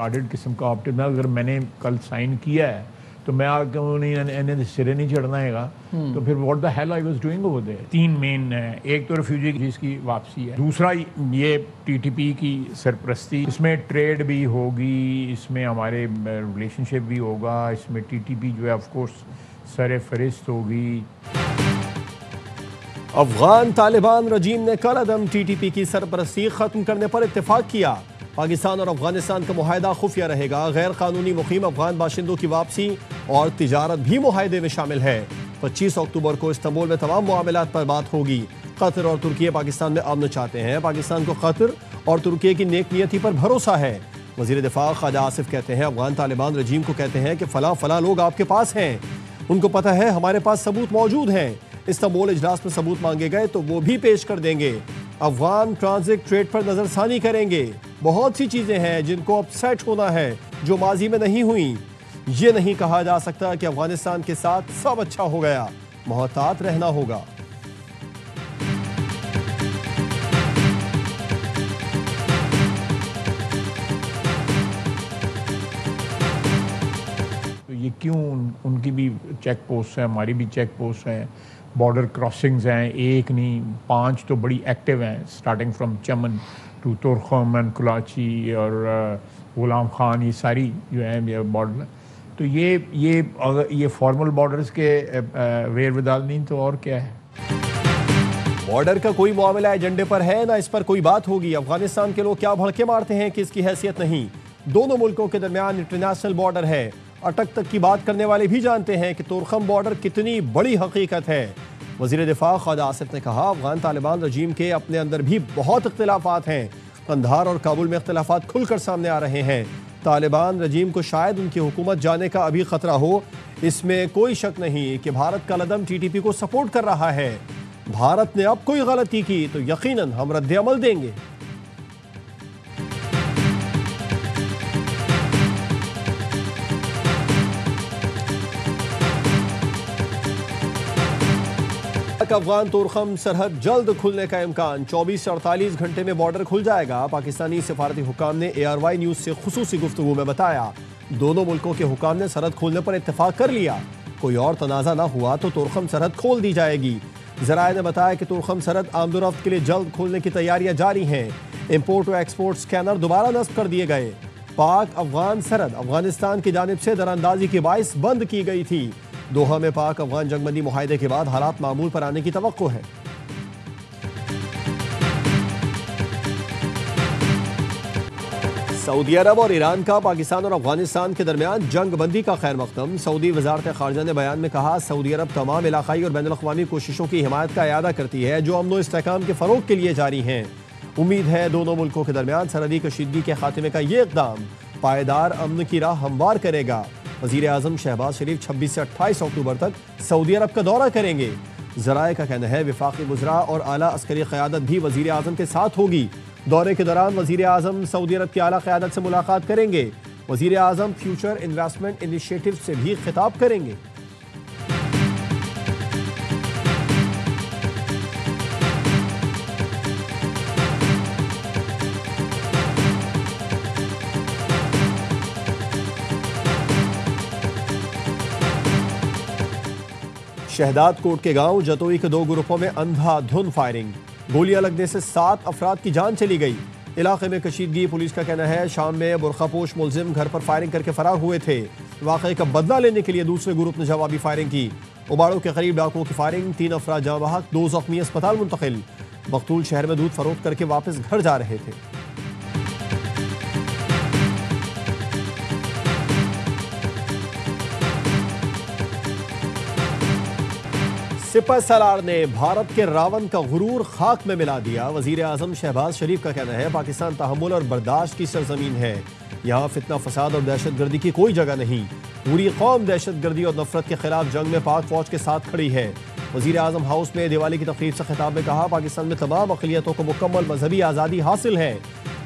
Carded किस्म का ऑप्टिम है। अगर मैंने कल साइन किया है तो मैं आगे नहीं सिरे नहीं चढ़ना है तो फिर what the hell I was doing over there. 3 main है, एक तो रिफ्यूजी जिसकी वापसी है, दूसरा ये टीटीपी की सरपरस्ती, इसमें ट्रेड भी होगी, इसमें हमारे रिलेशनशिप भी होगा, इसमें टीटीपी जो है ऑफ कोर्स सर फहरिस्त होगी। अफगान तालिबान रजीम ने कल अदम टीटीपी की सरपरस्ती खत्म करने पर इत्तेफाक किया। पाकिस्तान और अफगानिस्तान का मुआहदा खुफिया रहेगा। गैर कानूनी मुकीम अफगान बाशिंदों की वापसी और तिजारत भी मुआहदे में शामिल है। 25 अक्टूबर को इस्तांबुल में तमाम मामलात पर बात होगी। कतर और तुर्की पाकिस्तान में अमन चाहते हैं। पाकिस्तान को कतर और तुर्की की नेक नियति पर भरोसा है। वज़ीर दिफा ख्वाजा आसिफ कहते हैं अफगान तालिबान रजीम को कहते हैं कि फला लोग आपके पास हैं, उनको पता है हमारे पास सबूत मौजूद हैं। इस्तांबुल इजलास में सबूत मांगे गए तो वो भी पेश कर देंगे। अफगान ट्रांजिट ट्रेड पर नजरसानी करेंगे। बहुत सी चीजें हैं जिनको अब सेट होना है जो माजी में नहीं हुई। ये नहीं कहा जा सकता कि अफगानिस्तान के साथ सब अच्छा हो गया, मोहतात रहना होगा। तो ये क्यों उनकी भी चेक पोस्ट है, हमारी भी चेक पोस्ट है, बॉर्डर क्रॉसिंग्स हैं, एक नहीं 5 तो बड़ी एक्टिव हैं, starting from Chaman to Torkham and Kulachi और गुलाम खान, ये सारी जो है बॉर्डर। तो ये फॉर्मल बॉर्डर्स के वेर विदाल नहीं तो और क्या है। बॉर्डर का कोई मामला एजेंडे पर है ना इस पर कोई बात होगी। अफगानिस्तान के लोग क्या भड़के मारते हैं कि इसकी हैसियत नहीं। दोनों मुल्कों के दरमियान इंटरनेशनल बॉर्डर है। अटक तक की बात करने वाले भी जानते हैं कि तुरखम बॉर्डर कितनी बड़ी हकीकत है। वज़ीर दिफा ख्वाजा आसिफ ने कहा अफगान तालिबान रजीम के अपने अंदर भी बहुत इख्तिलाफात हैं। कंधार और काबुल में इख्तिलाफात खुलकर सामने आ रहे हैं। तालिबान रजीम को शायद उनकी हुकूमत जाने का अभी खतरा हो, इसमें कोई शक नहीं कि भारत का कदम टीटीपी को सपोर्ट कर रहा है। भारत ने अब कोई गलती की तो यकीनन हम रद्द अमल देंगे। अफगान तुरखम सरहद जल्द खुलने का इम्कान। 24 से 48 घंटे में बॉर्डर खुल जाएगा। पाकिस्तानी सिफारती हुकाम ने ARY न्यूज से खुसूसी गुफ्तगू में बताया दोनों मुल्कों के हुकाम ने सरहद खोलने पर इत्तेफाक कर लिया। कोई और तनाज़ा ना हुआ तो तुरखम सरहद खोल दी जाएगी। ज़राए ने बताया कि तुरखम सरहद आमदोरफ्त के लिए जल्द खोलने की तैयारियां जारी हैं। इम्पोर्ट व एक्सपोर्ट स्कैनर दोबारा नस्ब कर दिए गए। पाक अफगान सरहद अफगानिस्तान की जानिब से दरानंदाजी के बाइस बंद की गई थी। दोहा में पाक अफगान जंगबंदी मुआहदे के बाद हालात मामूल पर आने की तवक्को है। सऊदी अरब और ईरान का पाकिस्तान और अफगानिस्तान के दरमियान जंग बंदी का खैर मकदम। सऊदी वजारत खारजा ने बयान में कहा सऊदी अरब तमाम इलाकाई और बैनुल-अक़वामी कोशिशों की हिमायत का इयादा करती है जो अमन व इस्तेहकाम के फ़रोग के लिए जारी हैं। उम्मीद है दोनों मुल्कों के दरमियान सरहदी कशीदगी के खात्मे का ये इक़दाम पायदार अमन की राह हमवार करेगा। वज़ीर आज़म शहबाज शरीफ 26 से 28 अक्टूबर तक सऊदी अरब का दौरा करेंगे। ज़राए का कहना है वफाकी वज़रा और आला अस्करी क़यादत भी वज़ीर आज़म के साथ होगी। दौरे के दौरान वज़ीर आज़म सऊदी अरब की आला क़यादत से मुलाकात करेंगे। वज़ीर आज़म फ्यूचर इन्वेस्टमेंट इनिशिएटिव से भी खिताब करेंगे। शहदाद कोट के गांव जतोई के 2 ग्रुपों में अंधाधुंध फायरिंग। गोलियां लगने से 7 अफराद की जान चली गई। इलाके में कशीदगी। पुलिस का कहना है शाम में बुरखापोश मुलजिम घर पर फायरिंग करके फरार हुए थे। वाक़े का बदला लेने के लिए दूसरे ग्रुप ने जवाबी फायरिंग की। उबाड़ों के करीब डाकुओं की फायरिंग। 3 अफराद जाँ बहक, 2 जख्मी अस्पताल मुंतकिल। मकतूल शहर में दूध फरोख्त करके वापस घर जा रहे थे। सिपह सलार ने भारत के रावण का गुरूर खाक में मिला दिया। वजीर आजम शहबाज शरीफ का कहना है पाकिस्तान तहम्मुल और बर्दाश्त की सरजमीन है। यहाँ फितना फसाद और दहशत गर्दी की कोई जगह नहीं। पूरी कौम दहशत गर्दी और नफरत के खिलाफ जंग में पाक फौज के साथ खड़ी है। वजीर आजम हाउस में दिवाली की तकरीब से खिताब में कहा पाकिस्तान में तमाम अक़लियतों को मुकम्मल मजहबी आज़ादी हासिल है।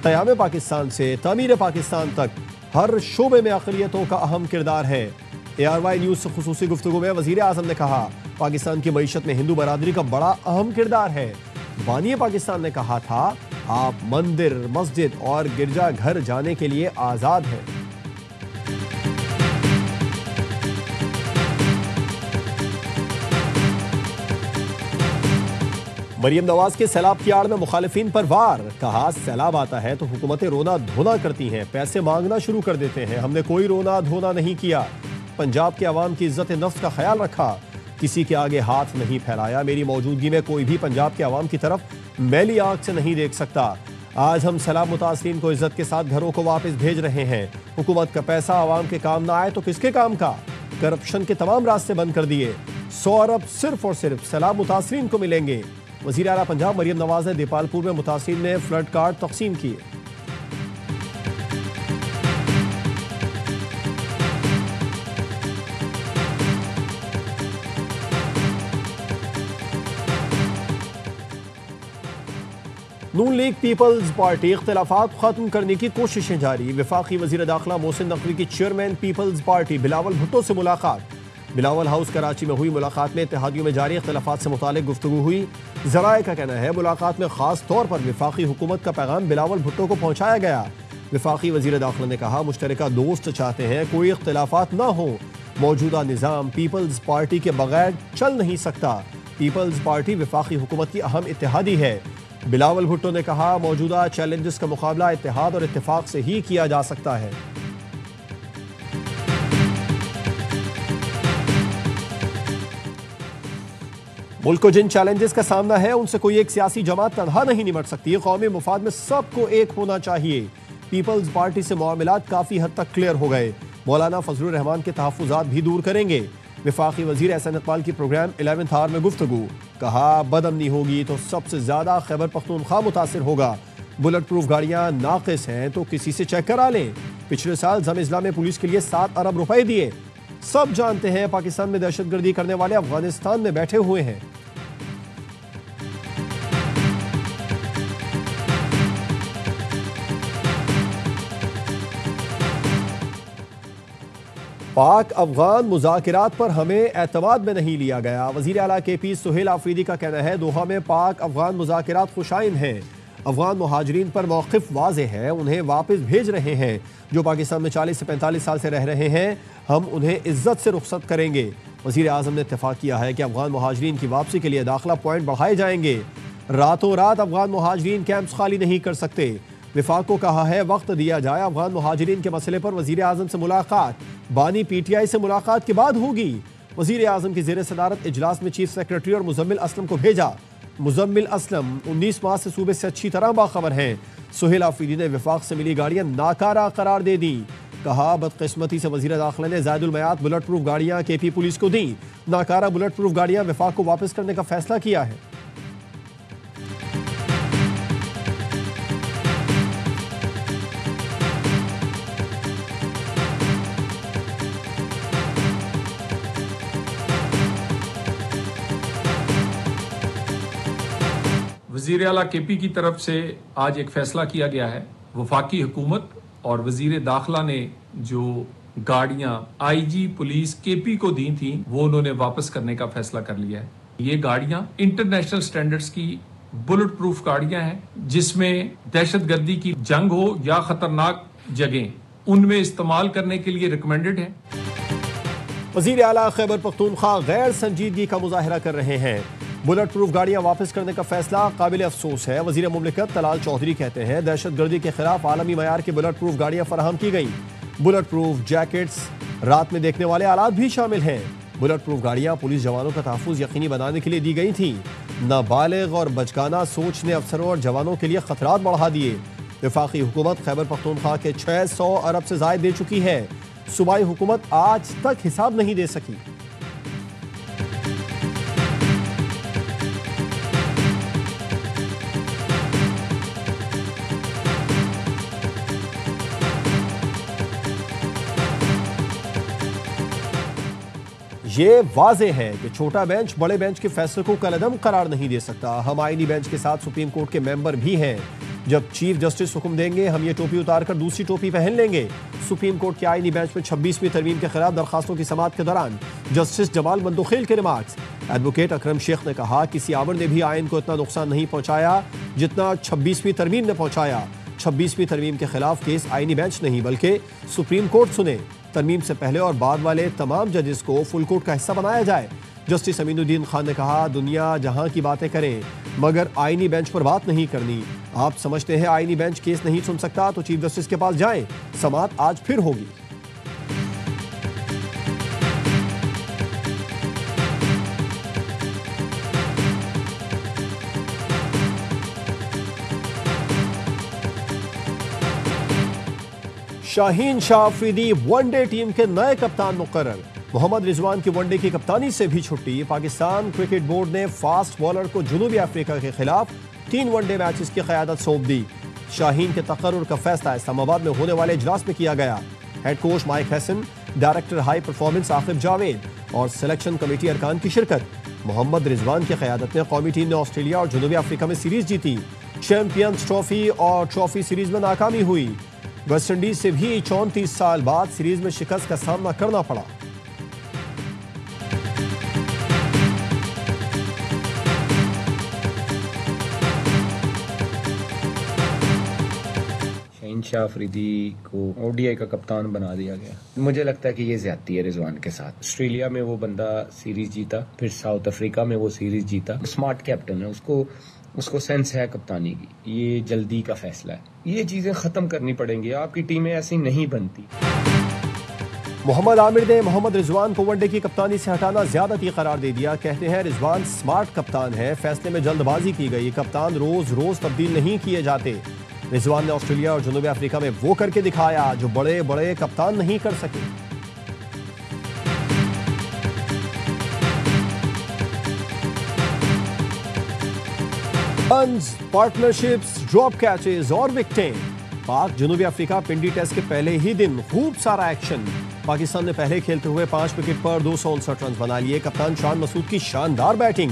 क़याम पाकिस्तान से तामीर पाकिस्तान तक हर शोबे में अक़लियतों का अहम किरदार है। ARY न्यूज़ से खुसूसी गुफ्तगू में वजीर आजम ने कहा पाकिस्तान की मईशत में हिंदू बरादरी का बड़ा अहम किरदार है। बानी पाकिस्तान ने कहा था आप मंदिर, मस्जिद और गिरजाघर जाने के लिए आजाद हैं। मरियम नवाज के सैलाब की आड़ में मुखालिफिन पर वार। कहा सैलाब आता है तो हुकूमतें रोना धोना करती हैं, पैसे मांगना शुरू कर देते हैं। हमने कोई रोना धोना नहीं किया। पंजाब के अवाम की इज्जत नफ्स का ख्याल रखा, किसी के आगे हाथ नहीं फैलाया। मेरी मौजूदगी में कोई भी पंजाब के अवाम की तरफ मैली आंख से नहीं देख सकता। आज हम सैलाब मुतासरीन को इज्जत के साथ घरों को वापस भेज रहे हैं। हुकूमत का पैसा अवाम के काम ना आए तो किसके काम का? करप्शन के तमाम रास्ते बंद कर दिए। 100 अरब सिर्फ और सिर्फ सैलाब मुतासरीन को मिलेंगे। वज़ीर आला पंजाब मरियम नवाज ने दीपालपुर में मुतासरीन में फ्लड कार्ड तकसीम किए। नून लीग पीपल्स पार्टी इख्तिलाफात खत्म करने की कोशिशें जारी। वफाकी वज़ीर दाखिला मोहसिन नकवी की चेयरमैन पीपल्स पार्टी बिलावल भुट्टो से मुलाकात। बिलावल हाउस कराची में हुई मुलाकात में इत्तेहादियों में जारी इख्तिलाफात से मुतालिक गुफ्तगू हुई। ज़राए का कहना है मुलाकात में खास तौर पर वफाकी हुकूमत का पैगाम बिलावल भुट्टो को पहुँचाया गया। वफाकी वज़ीर दाखिला ने कहा मुश्तरका दोस्त चाहते हैं कोई इख्तिलाफात ना हो। मौजूदा निज़ाम पीपल्स पार्टी के बगैर चल नहीं सकता। पीपल्स पार्टी वफाकी हुकूमत की अहम इत्तेहादी है। बिलावल भुट्टो ने कहा मौजूदा चैलेंजेस का मुकाबला इत्तेहाद और इत्तेफाक से ही किया जा सकता है। मुल्क को जिन चैलेंजेस का सामना है उनसे कोई एक सियासी जमात तनहा नहीं निपट सकती। कौमी मुफाद में सबको एक होना चाहिए। पीपल्स पार्टी से मामलात काफ़ी हद तक क्लियर हो गए। मौलाना फजलुर रहमान के तहफ़्फ़ुज़ात भी दूर करेंगे। वफाकी वज़ीर एहसन इक़बाल की प्रोग्राम 11th आवर में गुफ्तगू। कहा बदअमनी होगी तो सबसे ज़्यादा खैबर पख्तूनख्वा मुतासिर होगा। बुलेट प्रूफ गाड़ियाँ नाक़िस हैं तो किसी से चेक करा लें। पिछले साल ज़म-ए-इस्लाम में पुलिस के लिए 7 अरब रुपए दिए। सब जानते हैं पाकिस्तान में दहशतगर्दी करने वाले अफगानिस्तान में बैठे हुए हैं। पाक अफगान मुज़ाकिरात पर हमें एतमाद में नहीं लिया गया। वज़ीर आला KP सुहेल आफरीदी का कहना है दोहा में पाक अफगान मुज़ाकिरात खुशाइन हैं। अफगान मुहाजिरीन पर मौक़िफ़ वाज़ेह है, उन्हें वापस भेज रहे हैं। जो पाकिस्तान में 40 से 45 साल से रह रहे हैं हम उन्हें इज्जत से रुखसत करेंगे। वज़ीर आज़म ने इत्तेफाक किया है कि अफगान मुहाजिरीन की वापसी के लिए दाखिला पॉइंट बढ़ाए जाएंगे। रातों रात अफगान मुहाजिरीन कैंप्स खाली नहीं कर सकते। विफाक को कहा है वक्त दिया जाए। अफगान मुहाजिरीन के मसले पर वज़ीर आज़म से मुलाकात बानी PTI से मुलाकात के बाद होगी। वज़ीर आज़म की ज़ेर सदारत इजलास में चीफ सेक्रेटरी और मुज़म्मिल असलम को भेजा। मुज़म्मिल असलम 19 माह से सूबे से अच्छी तरह बाखबर हैं। सुहेल आफरीदी ने विफाक से मिली गाड़ियाँ नाकारा करार दे दी। कहा बदकिस्मती से वज़ीर दाखिला ने ज़ायदुल मयात बुलेट प्रूफ गाड़ियाँ KP पुलिस को दी। नाकारा बुलेट प्रूफ गाड़ियाँ विफाक को वापस करने का फैसला किया है। वज़ीर आला KP की तरफ से आज एक फ़ैसला किया गया है। वफाकी हुकूमत और वज़ीर दाखिला ने जो गाड़ियाँ IG पुलिस KP को दी थी वो उन्होंने वापस करने का फैसला कर लिया है। ये गाड़ियाँ इंटरनेशनल स्टैंडर्ड्स की बुलेट प्रूफ गाड़ियाँ हैं जिसमें दहशतगर्दी की जंग हो या ख़तरनाक जगह उनमें इस्तेमाल करने के लिए रिकमेंडेड है। वज़ीर आला खैबर पख्तूनख्वा गैर संजीदगी का मुजाहरा कर रहे हैं। बुलेट प्रूफ गाड़ियाँ वापस करने का फैसला काबिल अफसोस है। वज़ीर मुमलिकत तलाल चौधरी कहते हैं दहशतगर्दी के खिलाफ आलमी मयार की बुलेट प्रूफ गाड़ियाँ फराहम की गई। बुलेट प्रूफ जैकेट्स, रात में देखने वाले आलात भी शामिल हैं। बुलेट प्रूफ गाड़ियाँ पुलिस जवानों का तहफ़्फ़ुज़ यकीनी बनाने के लिए दी गई थी। नाबालिग और बचकाना सोच ने अफसरों और जवानों के लिए खतरात बढ़ा दिए। वफाकी हुकूमत खैबर पख्तूनख्वा के 600 अरब से ज़ायद दे चुकी है। सूबाई हुकूमत आज तक हिसाब नहीं दे सकी। ये वाज़े है कि छोटा बेंच बड़े बेंच के फैसले को कलअदम करार नहीं दे सकता। हम आईनी बेंच के साथ सुप्रीम कोर्ट के मेंबर भी हैं। जब चीफ जस्टिस हुक्म देंगे हम ये टोपी उतार कर दूसरी टोपी पहन लेंगे। सुप्रीम कोर्ट के आईनी बेंच में 26वीं तरमीम के खिलाफ दरखास्तों की समाअत के दौरान जस्टिस जमाल मंदोखेल के रिमार्क्स। एडवोकेट अकरम शेख ने कहा किसी आवर ने भी आइन को इतना नुकसान नहीं पहुंचाया जितना 26वीं तरमीम ने पहुंचाया। 26वीं तरमीम के खिलाफ केस आईनी बेंच नहीं बल्कि सुप्रीम कोर्ट सुने। तरमीम से पहले और बाद वाले तमाम जजेस को फुल कोर्ट का हिस्सा बनाया जाए। जस्टिस अमीनुद्दीन खान ने कहा दुनिया जहां की बातें करे मगर आईनी बेंच पर बात नहीं करनी। आप समझते हैं आईनी बेंच केस नहीं सुन सकता तो चीफ जस्टिस के पास जाएं। समाअत आज फिर होगी। शाहीन शाह अफरीदी वनडे टीम के नए कप्तान मुकर्रर। मोहम्मद रिजवान की वनडे की कप्तानी से भी छुट्टी। पाकिस्तान क्रिकेट बोर्ड ने फास्ट बॉलर को जनूबी अफ्रीका के खिलाफ 3 वनडे मैचेस की क़यादत सौंप दी। शाहीन के तकर्रुर का फैसला इस्लामाबाद में होने वाले इजलास में किया गया। Head coach mic Hesson, director high performance Aqib Javed और सिलेक्शन कमेटी अरकान की शिरकत। मोहम्मद रिजवान की क़यादत में कौमी टीम ने ऑस्ट्रेलिया और जनूबी अफ्रीका में सीरीज जीती। चैंपियंस ट्रॉफी और ट्रॉफी सीरीज में नाकामी हुई। वेस्टइंडीज से भी 34 साल बाद सीरीज में शिकस्त का सामना करना पड़ा। शाहीन शाह अफरीदी को ओडीआई का कप्तान बना दिया गया। मुझे लगता है कि ये ज्यादती है रिजवान के साथ। ऑस्ट्रेलिया में वो बंदा सीरीज जीता, फिर साउथ अफ्रीका में वो सीरीज जीता। स्मार्ट कैप्टन है, उसको सेंस है कप्तानी की। ये जल्दी का फैसला है, ये चीजें खत्म करनी पड़ेंगी। आपकी टीमें ऐसी नहीं बनती। मोहम्मद आमिर ने मोहम्मद रिजवान को वनडे की कप्तानी से हटाना ज्यादती करार दे दिया। कहते हैं रिजवान स्मार्ट कप्तान है, फैसले में जल्दबाजी की गई। कप्तान रोज रोज तब्दील नहीं किए जाते। रिजवान ने ऑस्ट्रेलिया और जनूबी अफ्रीका में वो करके दिखाया जो बड़े बड़े कप्तान नहीं कर सके। पार्टनरशिप्स, ड्रॉप कैचेस और विकेटें। पाक जनूबी अफ्रीका पिंडी टेस्ट के पहले ही दिन खूब सारा एक्शन। पाकिस्तान ने पहले खेलते हुए 5 विकेट पर 259 रन बना लिए। कप्तान शान मसूद की शानदार बैटिंग,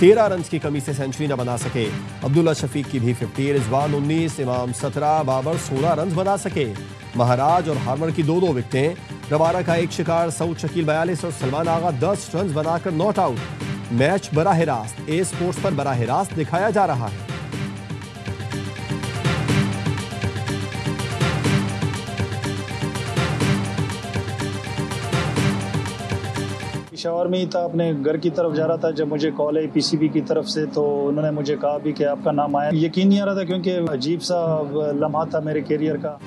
13 रन की कमी से सेंचुरी न बना सके। अब्दुल्ला शफीक की भी 50, रिजवान 19, इमाम 17, बाबर 16 रन बना सके। महाराज और हार्मर की 2-2 विकेटें। रबारा का एक शिकार, सऊद शकील 42 और सलमान आगा 10 रन बनाकर नॉट आउट। मैच बराह रास्त ए स्पोर्ट्स पर बराह रास्त दिखाया जा रहा है। पेशावर में ही था, अपने घर की तरफ जा रहा था जब मुझे कॉल आई पीसीबी की तरफ से। तो उन्होंने मुझे कहा भी कि आपका नाम आया। यकीन नहीं आ रहा था क्योंकि अजीब सा लम्हा था मेरे कैरियर का।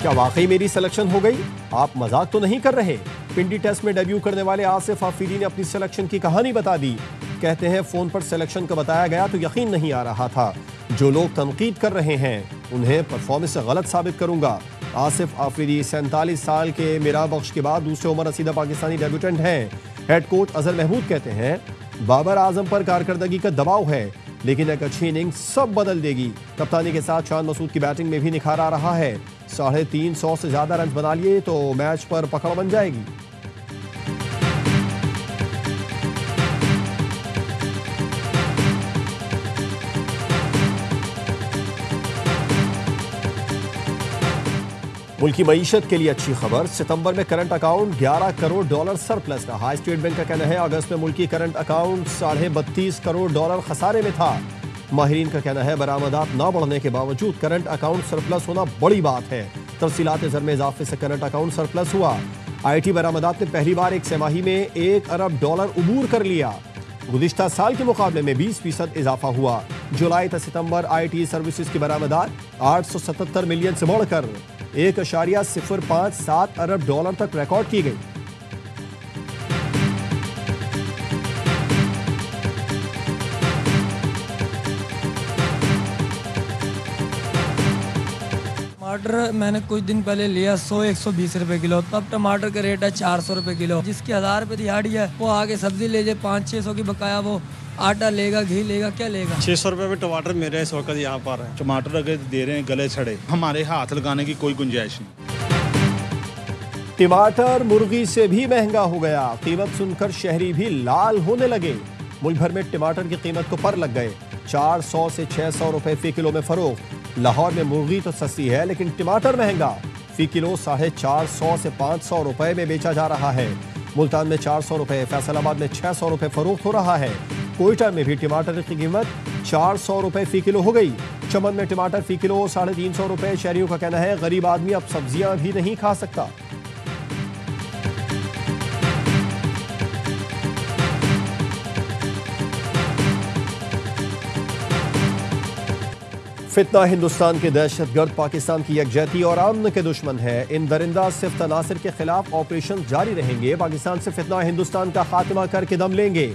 क्या वाकई मेरी सिलेक्शन हो गई? आप मजाक तो नहीं कर रहे? पिंडी टेस्ट में डेब्यू करने वाले आसिफ आफरीदी ने अपनी सिलेक्शन की कहानी बता दी। कहते हैं फोन पर सिलेक्शन का बताया गया तो यकीन नहीं आ रहा था। जो लोग तनकीद कर रहे हैं उन्हें परफॉर्मेंस से गलत साबित करूंगा। आसिफ आफरीदी 47 साल के मीरा बख्श के बाद दूसरे उमर रसीदा पाकिस्तानी डेब्यूटेंट हैं। हेड कोच अजहर महमूद कहते हैं बाबर आजम पर कारकर्दगी का दबाव है लेकिन एक अच्छी इनिंग सब बदल देगी। कप्तानी के साथ शान मसूद की बैटिंग में भी निखार आ रहा है। 350 से ज्यादा रन बना लिए तो मैच पर पकड़ बन जाएगी। मुल्की मईशत के लिए अच्छी खबर। सितंबर में करंट अकाउंट $11 करोड़ सरप्लस रहा। स्टेट बैंक का कहना है अगस्त में मुल्की करंट अकाउंट $32.5 करोड़ खसारे में था। माहिरीन का कहना है बरामदात न बढ़ने के बावजूद करंट अकाउंट सरप्लस होना बड़ी बात है। तफसीलात ज़र में इजाफे से करंट अकाउंट सरप्लस हुआ। IT बरामदात ने पहली बार एक छमाही में $1 अरब अबूर कर लिया। गुज़िश्ता साल के मुकाबले में 20% इजाफा हुआ। जुलाई से सितंबर IT सर्विसेज की बरामदात 877 मिलियन से बढ़कर $1.057 अरब तक रिकॉर्ड की गई। टमाटर मैंने कुछ दिन पहले लिया 100-120 रुपए किलो। तब टमाटर का रेट है 400 रुपए किलो। जिसकी 1000 रुपए दिहाड़ी है वो आगे सब्जी ले जाए 500-600 की बकाया, वो आटा लेगा, घी लेगा, क्या लेगा। 600 रुपए में टमाटर मेरे इस वक्त यहाँ पर है। टमाटर अगर दे रहे हैं गले छड़े, हमारे हाथ लगाने की कोई गुंजाइश नहीं। टमाटर मुर्गी से भी महंगा हो गया। कीमत सुनकर शहरी भी लाल होने लगे। मुल्क भर में टमाटर की कीमत को पर लग गए। 400 से 600 रुपए फी किलो में फरोख्त। लाहौर में मुर्गी तो सस्ती है लेकिन टमाटर महंगा। फी किलो 450 से 500 रुपए में बेचा जा रहा है। मुल्तान में 400 रुपए, फैसलाबाद में 600 रुपए फरोख्त हो रहा है। कोयटा में भी टमाटर की कीमत 400 रुपए फी किलो हो गई। चमन में टमाटर फी किलो 350 रुपए। शहरियों का कहना है गरीब आदमी अब सब्जियां भी नहीं खा सकता। फितना हिंदुस्तान के दहशतगर्द पाकिस्तान की यकजहती और अमन के दुश्मन है। इन दरिंदा सिर्फ तनासिर के खिलाफ ऑपरेशन जारी रहेंगे। पाकिस्तान से फितना हिंदुस्तान का खात्मा करके दम लेंगे।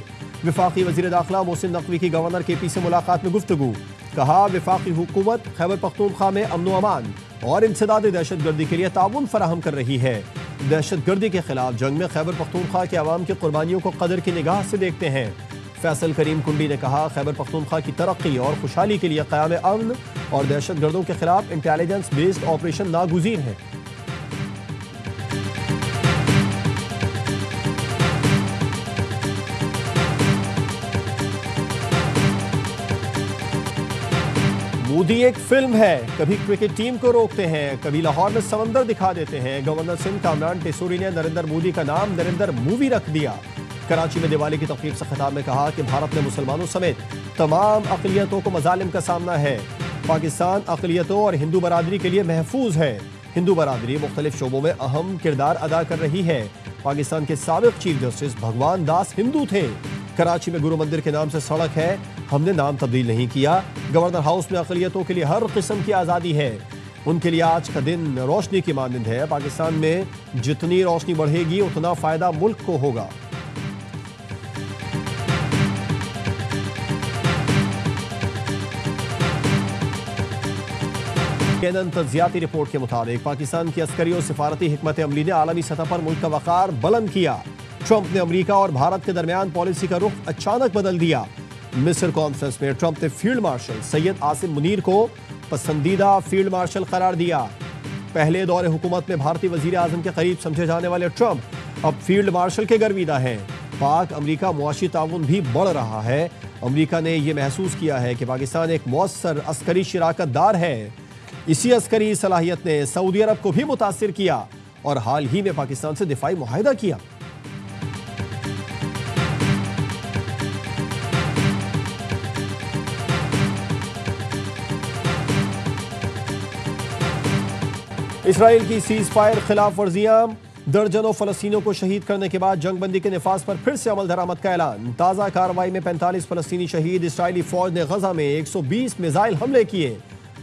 विफाकी वजीर दाखिला मोहसिन नकवी की गवर्नर KP से मुलाकात में गुफ्तगू। कहा विफाकी हुकूमत खैबर पख्तूनख्वा में अमन व अमान और इंसदाद दहशतगर्दी के लिए ताउन फराहम कर रही है। दहशतगर्दी के खिलाफ जंग में खैबर पख्तूनख्वा के अवाम की कुर्बानियों को कदर की निगाह से देखते हैं। फैसल करीम कुंडी ने कहा खैबर पख्तूनख्वा की तरक्की और खुशहाली के लिए क़याम अमन और दहशतगर्दों के खिलाफ इंटेलिजेंस बेस्ड ऑपरेशन नागुज़ीर है। मोदी एक फिल्म है, कभी क्रिकेट टीम को रोकते हैं, कभी लाहौर में समंदर दिखा देते हैं। गवर्नर सिंध कामरान टेसूरी ने नरेंद्र मोदी का नाम नरेंद्र मूवी रख दिया। कराची में दिवाली की तकरीब से खिताब में कहा कि भारत में मुसलमानों समेत तमाम अक़लियतों को मज़ालिम का सामना है। पाकिस्तान अक़लियतों और हिंदू बरादरी के लिए महफूज है। हिंदू बरादरी मुख्तलिफ शोबों में अहम किरदार अदा कर रही है। पाकिस्तान के साबिक़ चीफ जस्टिस भगवान दास हिंदू थे। कराची में गुरु मंदिर के नाम से सड़क है, हमने नाम तब्दील नहीं किया। गवर्नर हाउस में अक़लियतों के लिए हर किस्म की आज़ादी है। उनके लिए आज का दिन रोशनी की मानंद है। पाकिस्तान में जितनी रोशनी बढ़ेगी उतना फ़ायदा मुल्क को होगा। केनन तज्जियाती रिपोर्ट के मुताबिक पाकिस्तान की अस्करी और सिफारती हिकमत अमली ने आलमी सतह पर मुल्क का वक़ार बुलंद किया। ट्रंप ने अमरीका और भारत के दरमियान पॉलिसी का रुख अचानक बदल दिया। मिस्र कॉन्फ्रेंस में ट्रंप ने फील्ड मार्शल सैयद आसिम मुनीर को पसंदीदा फील्ड मार्शल करार दिया। पहले दौरे हुकूमत में भारतीय वजीर आजम के करीब समझे जाने वाले ट्रंप अब फील्ड मार्शल के गर्विदा हैं। पाक अमरीका मुआशी ताउन भी बढ़ रहा है। अमरीका ने यह महसूस किया है कि पाकिस्तान एक मौसर अस्करी शराकतदार है। इसी अस्करी सलाहियत ने सऊदी अरब को भी मुतासिर किया और हाल ही में पाकिस्तान से दिफाई मुआहिदा किया। इसराइल की सीज फायर खिलाफ वर्जियां, दर्जनों फलस्तीनियों को शहीद करने के बाद जंगबंदी के निफाज पर फिर से अमल दरामद का ऐलान। ताज़ा कार्रवाई में 45 फलस्तीनी शहीद। इसराइली फौज ने गजा में 120 मिसाइल हमले किए।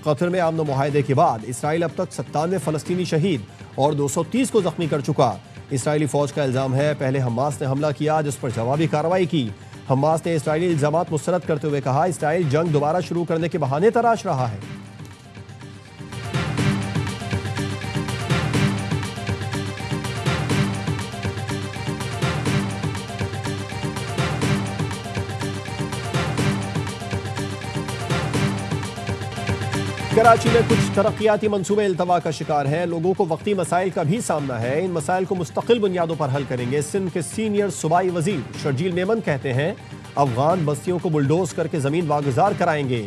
कतर में अमन मुआहदे के बाद इसराइल अब तक 97 फलस्तीनी शहीद और 230 को जख्मी कर चुका। इसराइली फौज का इल्जाम है पहले हमास ने हमला किया, जिस पर जवाबी कार्रवाई की। हमास ने इसराइली इल्जामात मुस्तरद करते हुए कहा इसराइल जंग दोबारा शुरू करने के बहाने तलाश रहा है। कराची में कुछ तरक्याती मंसूबे इल्तवा का शिकार हैं। लोगों को वक्ती मसाइल का भी सामना है। इन मसाइल को मुस्तकिल बुनियादों पर हल करेंगे। सिंध के सीनियर सूबाई वजीर शर्जील मेमन कहते हैं अफगान बस्तियों को बुलडोज करके जमीन वागुजार कराएंगे।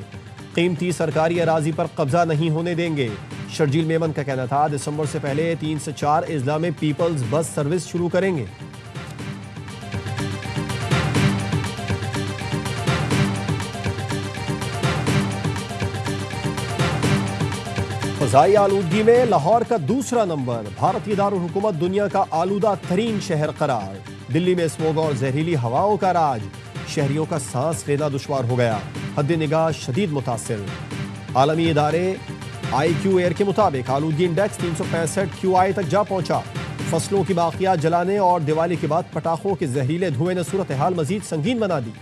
कीमती सरकारी अराजी पर कब्जा नहीं होने देंगे। शर्जील मेमन का कहना था दिसंबर से पहले 3 से 4 अजला में पीपल्स बस सर्विस शुरू करेंगे। फ़ज़ाई आलूदगी में लाहौर का दूसरा नंबर। भारतीय दारुल हुकूमत दुनिया का आलूदा तरीन शहर करार। दिल्ली में स्मोग और जहरीली हवाओं का राज। शहरियों का सांस लेना दुश्वार हो गया। हद्दे निगाह शदीद मुतासिर। आलमी इदारे IQ एयर के मुताबिक आलूदगी इंडेक्स 365 QI तक जा पहुंचा। फसलों की बाकियात जलाने और दिवाली के बाद पटाखों के जहरीले धुएं ने सूरत हाल मजीद संगीन बना दी।